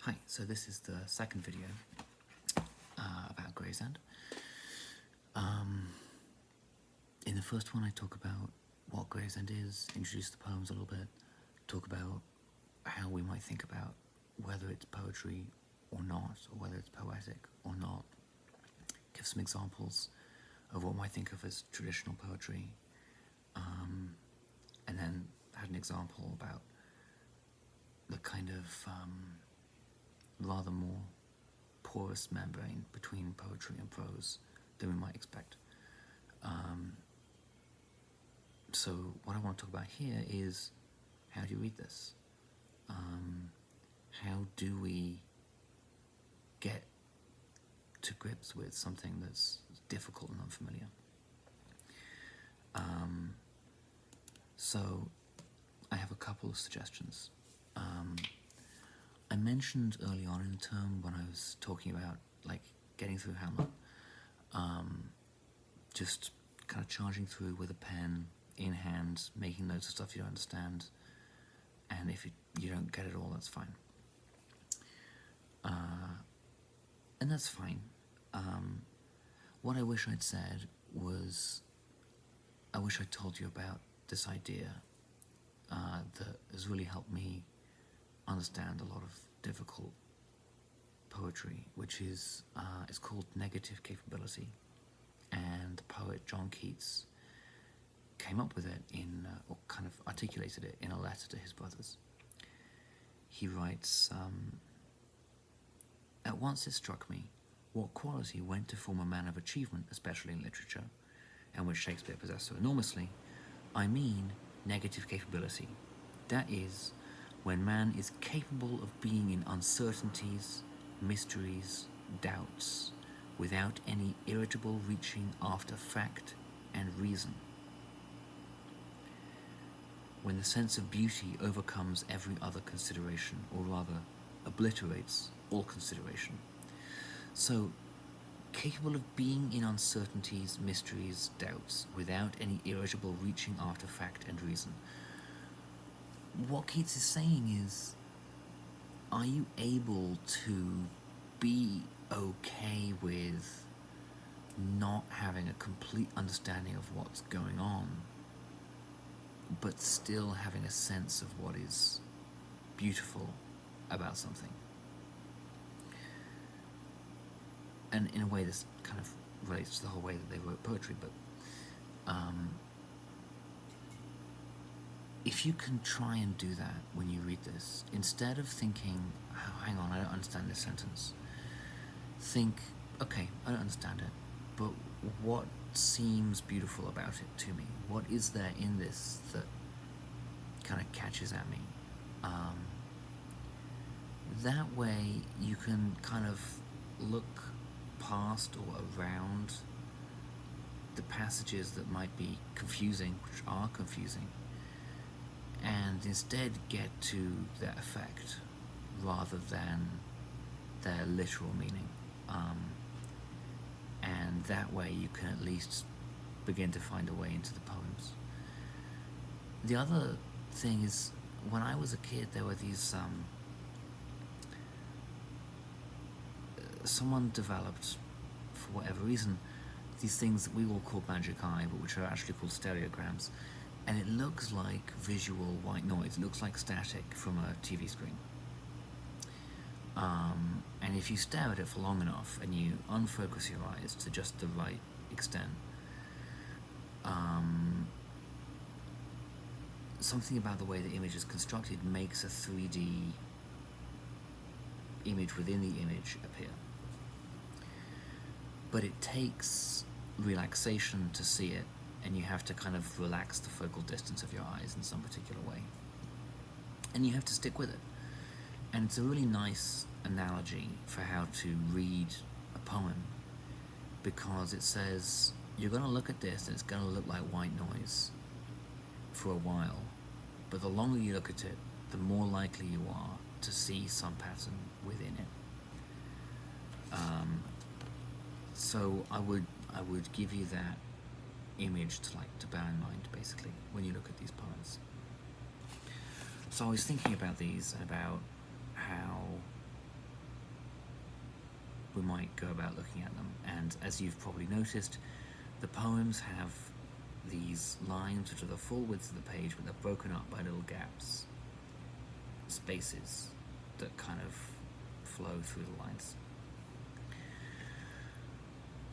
Hi, so this is the second video about Gravesend. In the first one I talk about what Gravesend is, introduce the poems a little bit, talk about how we might think about whether it's poetry or not, or whether it's poetic or not, give some examples of what we might think of as traditional poetry, and then had an example about the kind of rather more porous membrane between poetry and prose than we might expect. So what I want to talk about here is, how do you read this? How do we get to grips with something that's difficult and unfamiliar? So I have a couple of suggestions. I mentioned early on in the term when I was talking about getting through Hamlet, just kind of charging through with a pen in hand, making notes of stuff you don't understand, and if you don't get it all, that's fine. And that's fine. What I wish I'd said was, I wish I'd told you about this idea that has really helped me understand a lot of difficult poetry, which is it's called negative capability, and the poet John Keats came up with it or kind of articulated it in a letter to his brothers. He writes, "At once it struck me what quality went to form a man of achievement, especially in literature, and which Shakespeare possessed so enormously. I mean negative capability. That is, when man is capable of being in uncertainties, mysteries, doubts, without any irritable reaching after fact and reason. When the sense of beauty overcomes every other consideration, or rather obliterates all consideration. So, capable of being in uncertainties, mysteries, doubts, without any irritable reaching after fact and reason." What Keats is saying is, are you able to be okay with not having a complete understanding of what's going on, but still having a sense of what is beautiful about something? And in a way this kind of relates to the whole way that they wrote poetry, but if you can try and do that when you read this, instead of thinking, oh, hang on, I don't understand this sentence, think, okay, I don't understand it, but what seems beautiful about it to me? What is there in this that kind of catches at me? That way you can kind of look past or around the passages that might be confusing, which are confusing, and instead get to their effect rather than their literal meaning. And that way you can at least begin to find a way into the poems. The other thing is, when I was a kid, there were these someone developed, for whatever reason, these things that we all call magic eye, but which are actually called stereograms, and it looks like visual white noise. It looks like static from a TV screen. And if you stare at it for long enough and you unfocus your eyes to just the right extent, something about the way the image is constructed makes a 3D image within the image appear. But it takes relaxation to see it, and you have to kind of relax the focal distance of your eyes in some particular way. And you have to stick with it. And it's a really nice analogy for how to read a poem, because it says, you're going to look at this and it's going to look like white noise for a while, but the longer you look at it, the more likely you are to see some pattern within it. So I would give you that image to bear in mind, basically, when you look at these poems. So I was thinking about these, about how we might go about looking at them. And as you've probably noticed, the poems have these lines which are the full width of the page, but they're broken up by little gaps, spaces that kind of flow through the lines.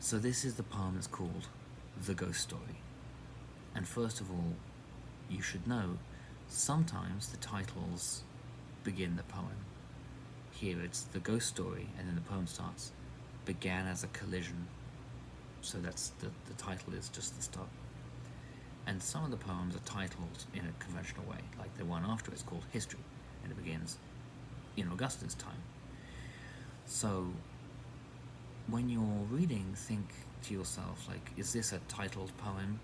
So this is the poem that's called The Ghost Story. And first of all, you should know, sometimes the titles begin the poem. Here it's The Ghost Story, and then the poem starts, began as a collision. So that's the title is just the start. And some of the poems are titled in a conventional way, like the one after it's called History, and it begins in Augustine's time. So when you're reading, think to yourself, like, is this a titled poem,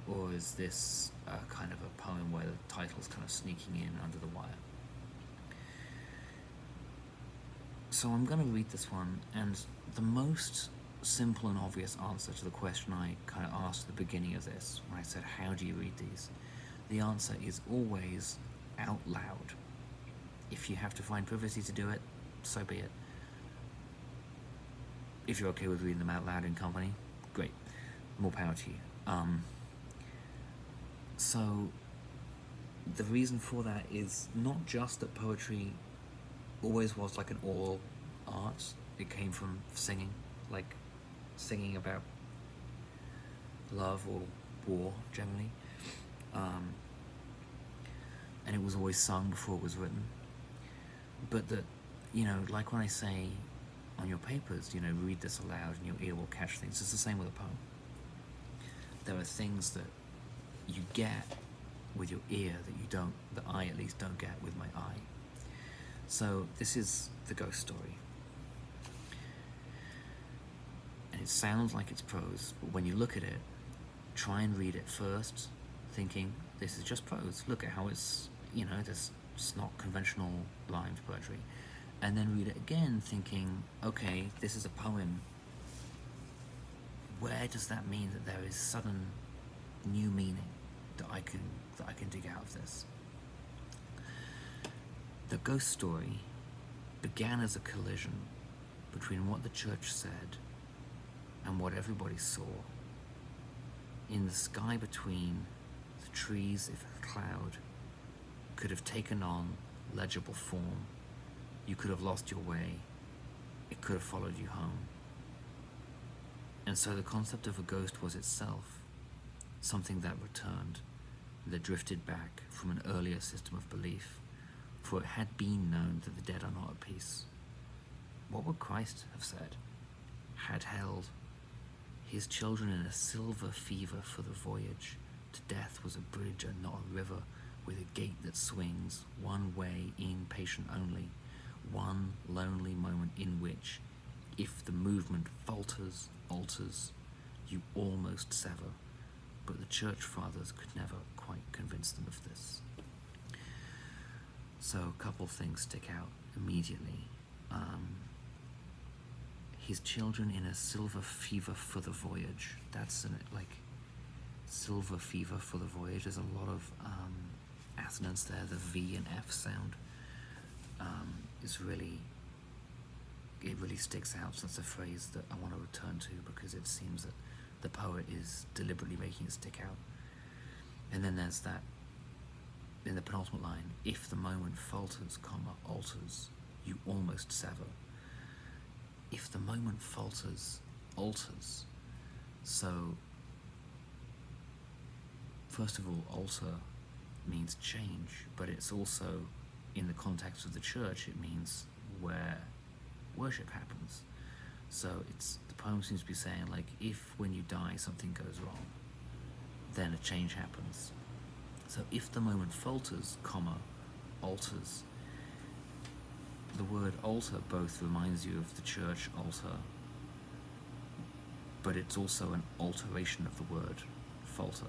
or is this kind of a poem where the title's kind of sneaking in under the wire? So I'm going to read this one, and the most simple and obvious answer to the question I kind of asked at the beginning of this, when I said, how do you read these? The answer is always out loud. If you have to find privacy to do it, so be it. If you're okay with reading them out loud in company, great. More power to you. So the reason for that is not just that poetry always was like an oral art. It came from singing, like singing about love or war generally, and it was always sung before it was written. But that, you know, like when I say on your papers, you know, read this aloud and your ear will catch things, it's the same with a poem. There are things that you get with your ear that I at least don't get with my eye. So this is The Ghost Story. And it sounds like it's prose, but when you look at it, try and read it first, thinking, this is just prose. Look at how it's, you know, it's not conventional rhymed poetry. And then read it again, thinking, okay, this is a poem. Where does that mean that there is sudden new meaning that I can dig out of this? The Ghost Story began as a collision between what the church said and what everybody saw. In the sky between the trees, if a cloud could have taken on legible form, you could have lost your way, it could have followed you home. And so the concept of a ghost was itself something that returned, that drifted back from an earlier system of belief, for it had been known that the dead are not at peace. What would Christ have said? Had held his children in a silver fever for the voyage. To death was a bridge and not a river, with a gate that swings one way in, patient only, one lonely moment in which, if the movement falters, alters, you almost sever. But the church fathers could never quite convince them of this. So a couple things stick out immediately. His children in a silver fever for the voyage. That's like silver fever for the voyage. There's a lot of assonance there. The V and F sound is really, it really sticks out. So that's a phrase that I want to return to because it seems that the poet is deliberately making it stick out. And then there's that, in the penultimate line, if the moment falters, comma, alters, you almost sever. If the moment falters, alters. So, first of all, alter means change, but it's also, in the context of the church, it means where worship happens. So the poem seems to be saying, like, if when you die something goes wrong, then a change happens. So if the moment falters, comma, alters. The word altar both reminds you of the church altar, but it's also an alteration of the word falter.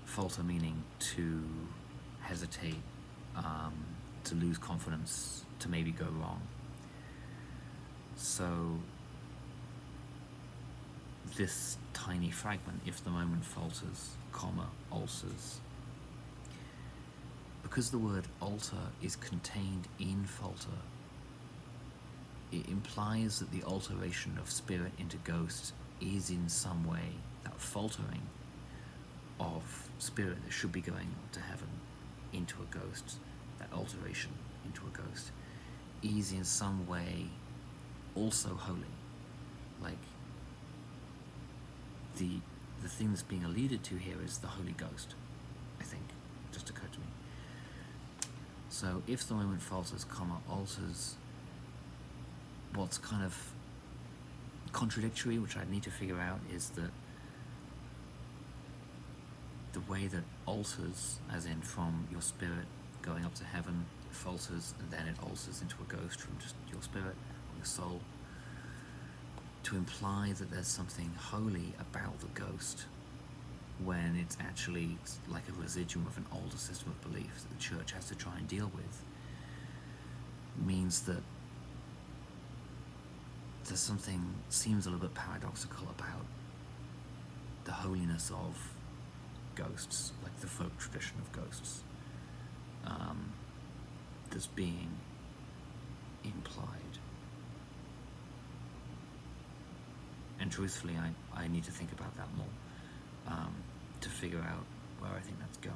Falter meaning to hesitate, to lose confidence, to maybe go wrong. So this tiny fragment, if the moment falters, comma, alters. Because the word alter is contained in falter, it implies that the alteration of spirit into ghost is in some way that faltering of spirit that should be going to heaven into a ghost, that alteration into a ghost, is in some way also holy. Like, the thing that's being alluded to here is the Holy Ghost, I think, just occurred to me. So if the moment falters, alters, what's kind of contradictory, which I'd need to figure out, is that the way that alters, as in from your spirit going up to heaven, it falters and then it alters into a ghost from just your spirit or your soul, to imply that there's something holy about the ghost when it's actually like a residuum of an older system of belief that the church has to try and deal with, means that there's something seems a little bit paradoxical about the holiness of ghosts, like the folk tradition of ghosts, that's being implied. And truthfully, I need to think about that more, to figure out where I think that's going.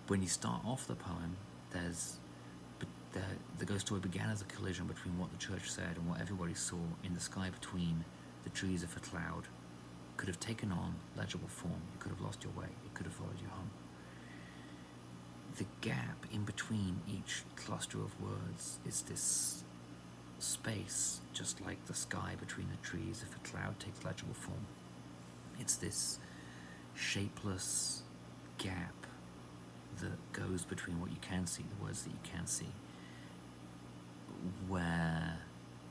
When you start off the poem, the ghost story began as a collision between what the church said and what everybody saw in the sky between the trees of a cloud. Could have taken on legible form. You could have lost your way. It could have followed you home. The gap in between each cluster of words is this space, just like the sky between the trees if a cloud takes legible form. It's this shapeless gap that goes between what you can see, the words that you can see, where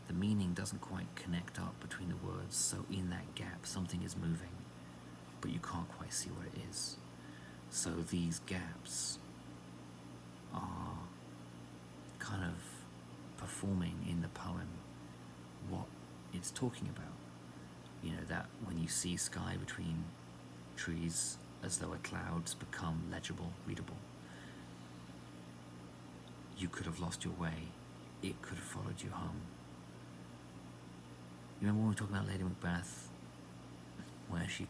the meaning doesn't quite connect up between the words, so in that gap something is moving, but you can't quite see what it is. So these gaps are kind of performing in the poem what it's talking about. You know, that when you see sky between trees as though clouds become legible, readable. You could have lost your way. It could have followed you home. You remember when we were talking about Lady Macbeth, where she's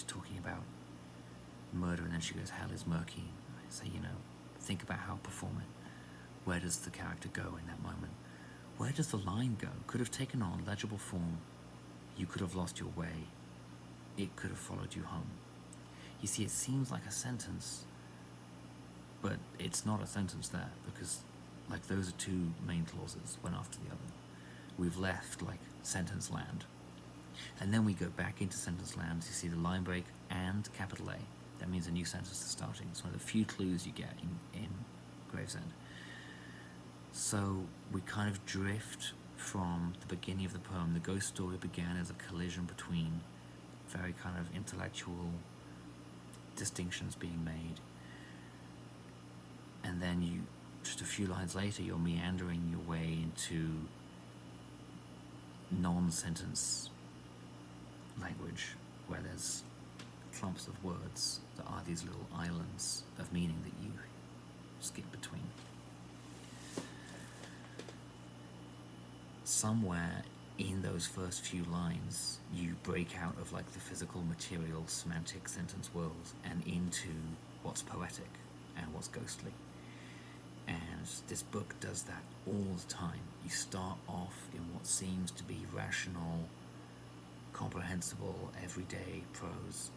talking about murder and then she goes, hell is murky. I say, think about how perform it. Where does the character go in that moment? Where does the line go? Could have taken on legible form. You could have lost your way. It could have followed you home. You see, it seems like a sentence, but it's not a sentence there, because like those are two main clauses, one after the other. We've left like sentence land, and then we go back into sentence land to see the line break and capital A. That means a new sentence is starting. It's one of the few clues you get in Gravesend. So we kind of drift from the beginning of the poem. The ghost story began as a collision between very kind of intellectual distinctions being made, and then you, just a few lines later, you're meandering your way into non-sentence language, where there's clumps of words that are these little islands of meaning that you skip between. Somewhere in those first few lines, you break out of like the physical, material, semantic sentence world and into what's poetic and what's ghostly. And this book does that all the time. You start off in what seems to be rational, comprehensible, everyday prose,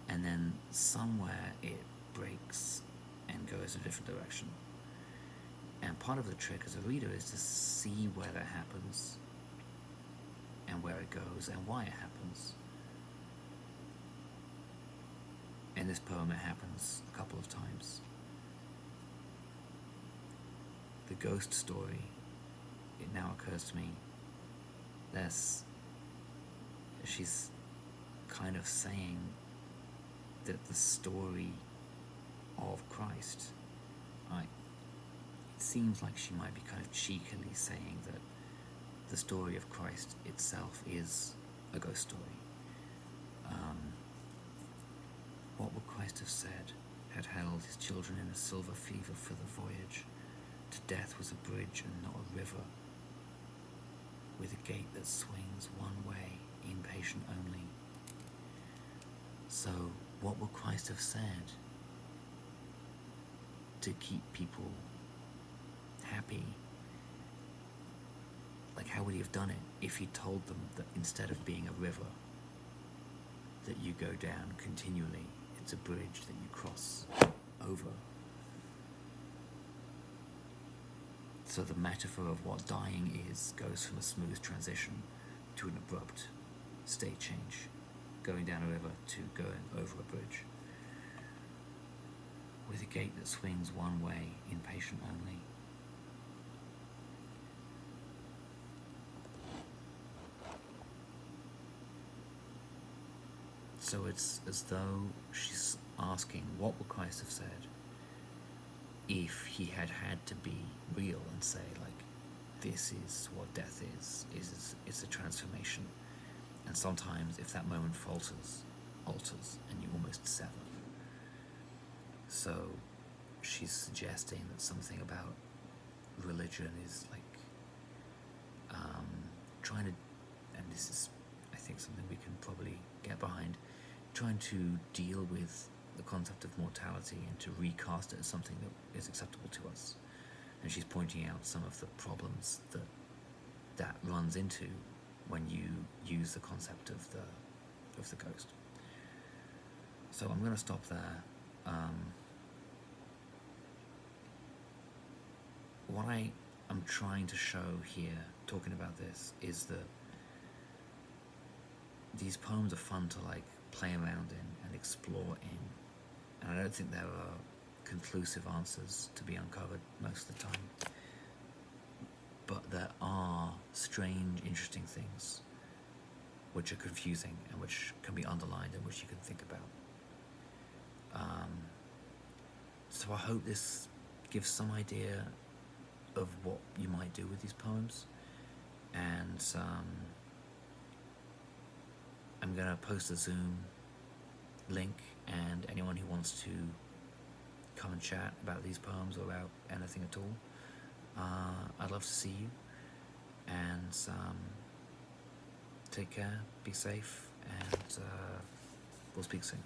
and then somewhere it breaks and goes a different direction. And part of the trick as a reader is to see where that happens and where it goes and why it happens. In this poem it happens a couple of times. The ghost story, it now occurs to me, she's kind of saying that the story of Christ, it seems like she might be kind of cheekily saying that the story of Christ itself is a ghost story. What would Christ have said had held his children in a silver fever for the voyage, to death was a bridge and not a river, with a gate that swings one way, impatient only. So, what would Christ have said to keep people happy? Like, how would he have done it if he told them that instead of being a river that you go down continually, it's a bridge that you cross over? So the metaphor of what dying is goes from a smooth transition to an abrupt state change, going down a river to going over a bridge, with a gate that swings one way, impatient only. So it's as though she's asking, what would Christ have said if he had had to be real and say, like, this is what death is it's a transformation. And sometimes if that moment alters, and you almost sever. So she's suggesting that something about religion is like trying to, and this is, I think, something we can probably get behind, trying to deal with the concept of mortality and to recast it as something that is acceptable to us. And she's pointing out some of the problems that runs into when you use the concept of the ghost. So I'm going to stop there. What I'm trying to show here, talking about this, is that these poems are fun to like play around in and explore in, and I don't think there are conclusive answers to be uncovered most of the time, but there are strange, interesting things which are confusing and which can be underlined and which you can think about. So I hope this gives some idea of what you might do with these poems, and I'm going to post a Zoom link, and anyone who wants to come and chat about these poems or about anything at all, I'd love to see you. And take care, be safe, and we'll speak soon.